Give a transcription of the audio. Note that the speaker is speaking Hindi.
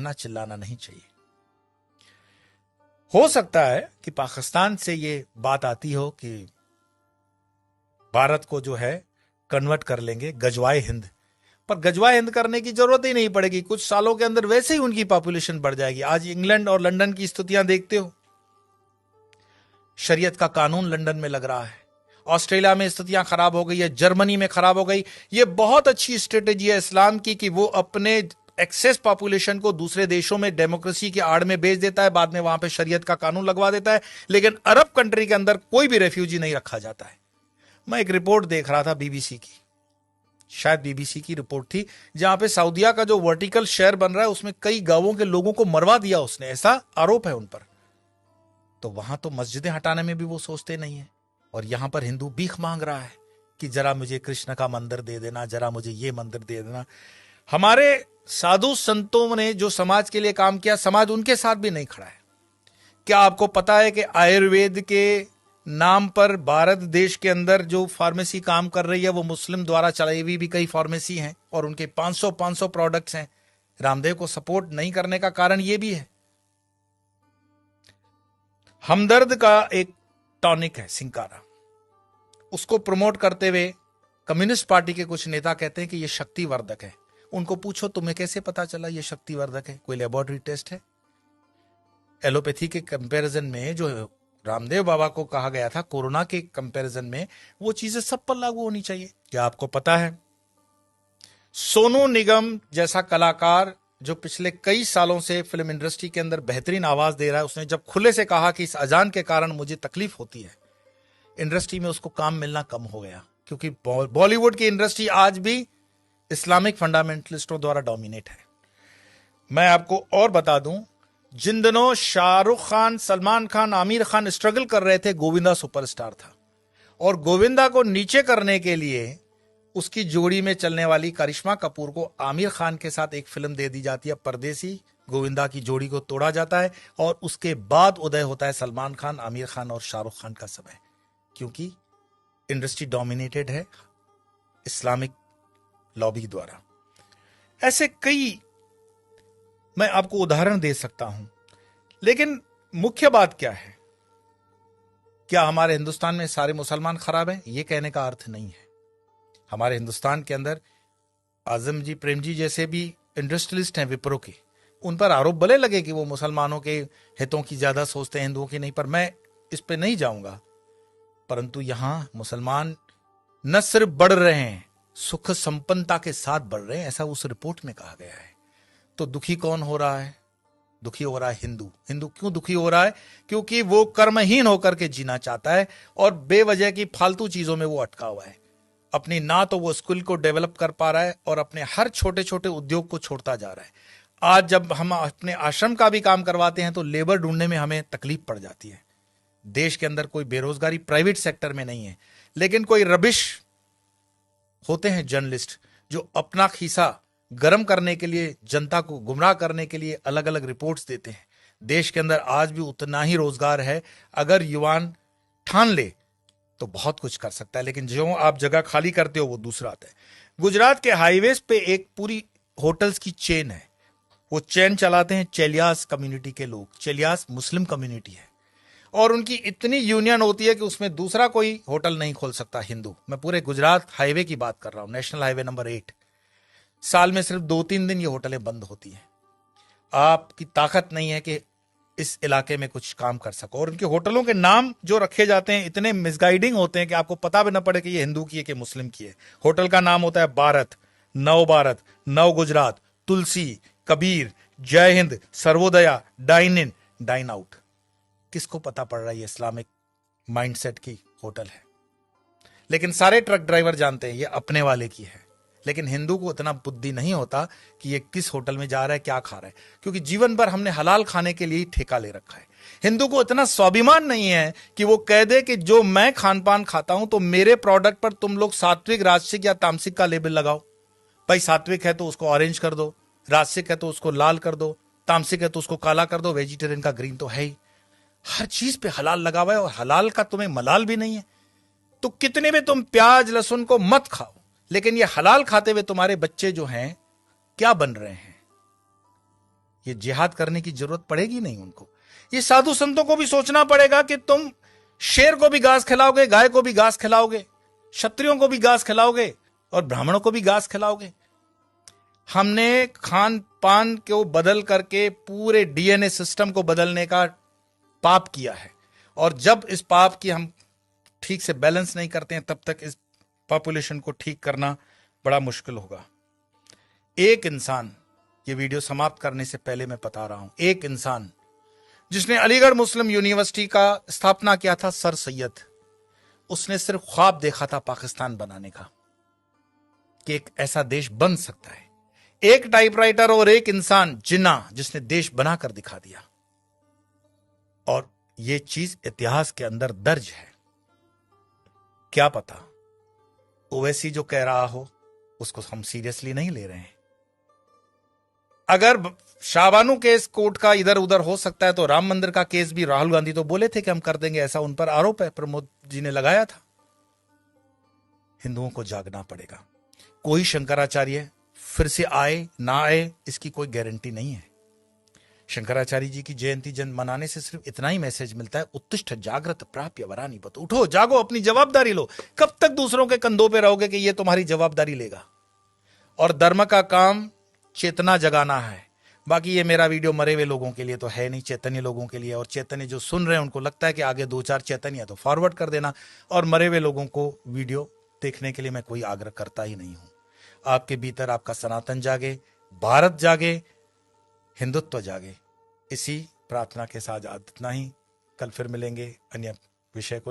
चीखना चिल्लाना नहीं चाहिए। हो सकता है कि पाकिस्तान से ये बात आती हो कि भारत को जो है कन्वर्ट कर लेंगे गजवाए हिंद, पर गजवाए हिंद करने की जरूरत ही नहीं पड़ेगी। कुछ सालों के अंदर वैसे ही उनकी पॉपुलेशन बढ़ जाएगी। आज इंग्लैंड और लंदन की स्थितियां देखते हो, शरीयत का कानून लंदन में लग रहा है, ऑस्ट्रेलिया में स्थितियां खराब हो गई है, जर्मनी में खराब हो गई। ये बहुत अच्छी स्ट्रेटेजी है इस्लाम की कि वो अपने एक्सेस पॉपुलेशन को दूसरे देशों में डेमोक्रेसी की आड़ में भेज देता है, बाद में वहां पे शरीयत का कानून लगवा देता है, लेकिन अरब कंट्री के अंदर कोई भी रेफ्यूजी नहीं रखा जाता है। मैं एक रिपोर्ट देख रहा था बीबीसी की, शायद बीबीसी की रिपोर्ट थी, जहां पे सऊदिया का जो वर्टिकल शहर बन रहा है उसमें कई गांवों के लोगों को मरवा दिया उसने, ऐसा आरोप है उन पर। तो वहां तो मस्जिदें हटाने में भी वो सोचते नहीं है, और यहां पर हिंदू भीख मांग रहा है कि जरा मुझे कृष्ण का मंदिर दे देना, जरा मुझे ये मंदिर दे देना। हमारे साधु संतों ने जो समाज के लिए काम किया, समाज उनके साथ भी नहीं खड़ा है। क्या आपको पता है कि आयुर्वेद के नाम पर भारत देश के अंदर जो फार्मेसी काम कर रही है वो मुस्लिम द्वारा चलाई हुई भी कई फार्मेसी हैं, और उनके 500 प्रोडक्ट्स हैं। रामदेव को सपोर्ट नहीं करने का कारण ये भी है। हमदर्द का एक टॉनिक है सिंकारा, उसको प्रमोट करते हुए कम्युनिस्ट पार्टी के कुछ नेता कहते हैं कि यह शक्तिवर्धक है। उनको पूछो तुम्हें कैसे पता चला यह शक्तिवर्धक है, कोई लेबोरेटरी टेस्ट है? एलोपैथी के कंपैरिजन में जो रामदेव बाबा को कहा गया था कोरोना के कंपैरिजन में, वो चीजें सब पर लागू होनी चाहिए। क्या आपको पता है सोनू निगम जैसा कलाकार जो पिछले कई सालों से फिल्म इंडस्ट्री के अंदर बेहतरीन आवाज दे रहा है, उसने जब खुले से कहा कि इस अजान के कारण मुझे तकलीफ होती है, इंडस्ट्री में उसको काम मिलना कम हो गया, क्योंकि बॉलीवुड की इंडस्ट्री आज भी इस्लामिक फंडामेंटलिस्टों द्वारा डोमिनेट है। मैं आपको और बता दूं, जिन दिनों शाहरुख खान, सलमान खान, आमिर खान स्ट्रगल कर रहे थे, गोविंदा सुपरस्टार था, और गोविंदा को नीचे करने के लिए उसकी जोड़ी में चलने वाली करिश्मा कपूर को आमिर खान के साथ एक फिल्म दे दी जाती है परदेसी। गोविंदा की जोड़ी को तोड़ा जाता है, और उसके बाद उदय होता है सलमान खान, आमिर खान और शाहरुख खान का समय, क्योंकि इंडस्ट्री डोमिनेटेड है इस्लामिक लॉबी द्वारा। ऐसे कई मैं आपको उदाहरण दे सकता हूं, लेकिन मुख्य बात क्या है? क्या हमारे हिंदुस्तान में सारे मुसलमान खराब हैं? यह कहने का अर्थ नहीं है। हमारे हिंदुस्तान के अंदर आजम जी, प्रेम जी जैसे भी इंडस्ट्रियलिस्ट हैं विप्रो के, उन पर आरोप भले लगे कि वो मुसलमानों के हितों की ज्यादा सोचते हैं, हिंदुओं की नहीं, पर मैं इस पे नहीं जाऊंगा। परंतु यहां मुसलमान न सिर्फ बढ़ रहे हैं, सुख संपन्नता के साथ बढ़ रहे हैं, ऐसा उस रिपोर्ट में कहा गया है। तो दुखी कौन हो रहा है? दुखी हो रहा है हिंदू। हिंदू क्यों दुखी हो रहा है? क्योंकि वो कर्महीन होकर के जीना चाहता है, और बेवजह की फालतू चीजों में वो अटका हुआ है। अपनी ना तो वो स्किल को डेवलप कर पा रहा है, और अपने हर छोटे छोटे उद्योग को छोड़ता जा रहा है। आज जब हम अपने आश्रम का भी काम करवाते हैं तो लेबर ढूंढने में हमें तकलीफ पड़ जाती है। देश के अंदर कोई बेरोजगारी प्राइवेट सेक्टर में नहीं है, लेकिन कोई रबिश होते हैं जर्नलिस्ट जो अपना खीसा गर्म करने के लिए, जनता को गुमराह करने के लिए अलग अलग रिपोर्ट्स देते हैं। देश के अंदर आज भी उतना ही रोजगार है, अगर युवान ठान ले तो बहुत कुछ कर सकता है, लेकिन जो आप जगह खाली करते हो वो दूसरा आता है। गुजरात के हाईवेज पे एक पूरी होटल्स की चेन है, वो चेन चलाते हैं चेलियास कम्युनिटी के लोग। चेलियास मुस्लिम कम्युनिटी है, और उनकी इतनी यूनियन होती है कि उसमें दूसरा कोई होटल नहीं खोल सकता हिंदू। मैं पूरे गुजरात हाईवे की बात कर रहा हूं, नेशनल हाईवे नंबर 8। साल में सिर्फ 2-3 दिन ये होटलें बंद होती हैं। आपकी ताकत नहीं है कि इस इलाके में कुछ काम कर सको, और उनके होटलों के नाम जो रखे जाते हैं इतने मिसगाइडिंग होते हैं कि आपको पता भी न पड़े कि ये हिंदू की है कि मुस्लिम की है। होटल का नाम होता है भारत, नव Gujarat, Tulsi, Kabir, Jai Hind, Sarvodaya, dine in, dine out. किसको पता पड़ रहा है ये इस्लामिक माइंडसेट की होटल है? लेकिन सारे ट्रक ड्राइवर जानते हैं ये अपने वाले की है, लेकिन हिंदू को इतना बुद्धि नहीं होता कि ये किस होटल में जा रहा है, क्या खा रहा है, क्योंकि जीवन भर हमने हलाल खाने के लिए ठेका ले रखा है। हिंदू को इतना स्वाभिमान नहीं है कि वो कह दे कि जो मैं खान पान खाता हूं तो मेरे प्रोडक्ट पर तुम लोग सात्विक, राजसिक या तामसिक का लेबल लगाओ। भाई सात्विक है तो उसको ऑरेंज कर दो, राजसिक है तो उसको लाल कर दो, तामसिक है तो उसको काला कर दो, वेजिटेरियन का ग्रीन तो है ही। हर चीज पे हलाल लगा हुआ है, और हलाल का तुम्हें मलाल भी नहीं है। तो कितने भी तुम प्याज लहसुन को मत खाओ, लेकिन ये हलाल खाते हुए तुम्हारे बच्चे जो हैं क्या बन रहे हैं? ये जिहाद करने की जरूरत पड़ेगी नहीं उनको। ये साधु संतों को भी सोचना पड़ेगा कि तुम शेर को भी घास खिलाओगे, गाय को भी घास खिलाओगे, क्षत्रियों को भी घास खिलाओगे और ब्राह्मणों को भी घास खिलाओगे। हमने खान पान को बदल करके पूरे डीएनए सिस्टम को बदलने का पाप किया है, और जब इस पाप की हम ठीक से बैलेंस नहीं करते हैं तब तक इस पॉपुलेशन को ठीक करना बड़ा मुश्किल होगा। एक इंसान, ये वीडियो समाप्त करने से पहले मैं बता रहा हूं, एक इंसान जिसने अलीगढ़ मुस्लिम यूनिवर्सिटी का स्थापना किया था, सर सैयद, उसने सिर्फ ख्वाब देखा था पाकिस्तान बनाने का, कि एक ऐसा देश बन सकता है। एक टाइपराइटर और एक इंसान जिन्ना, जिसने देश बनाकर दिखा दिया, और यह चीज इतिहास के अंदर दर्ज है। क्या पता ओवैसी जो कह रहा हो उसको हम सीरियसली नहीं ले रहे हैं। अगर शाहबानू केस कोर्ट का इधर उधर हो सकता है तो राम मंदिर का केस भी राहुल गांधी तो बोले थे कि हम कर देंगे, ऐसा उन पर आरोप है, प्रमोद जी ने लगाया था। हिंदुओं को जागना पड़ेगा। कोई शंकराचार्य फिर से आए ना आए इसकी कोई गारंटी नहीं है। शंकराचार्य जी की जयंती मनाने से सिर्फ इतना ही मैसेज मिलता है, उत्तिष्ठ जागृत प्राप्य वरानी बत, उठो जागो, अपनी जवाबदारी लो। कब तक दूसरों के कंधों पे रहोगे कि ये तुम्हारी जवाबदारी लेगा? और धर्म का काम चेतना जगाना है। बाकी ये मेरा वीडियो मरे हुए लोगों के लिए तो है नहीं, चैतन्य लोगों के लिए। और चैतन्य जो सुन रहे हैं उनको लगता है कि आगे 2-4 चैतन्य है तो फॉरवर्ड कर देना, और मरे हुए लोगों को वीडियो देखने के लिए मैं कोई आग्रह करता ही नहीं हूं। आपके भीतर आपका सनातन जागे, भारत जागे, हिंदुत्व जागे। इसी प्रार्थना के साथ इतना ही। कल फिर मिलेंगे अन्य विषय को लेकर।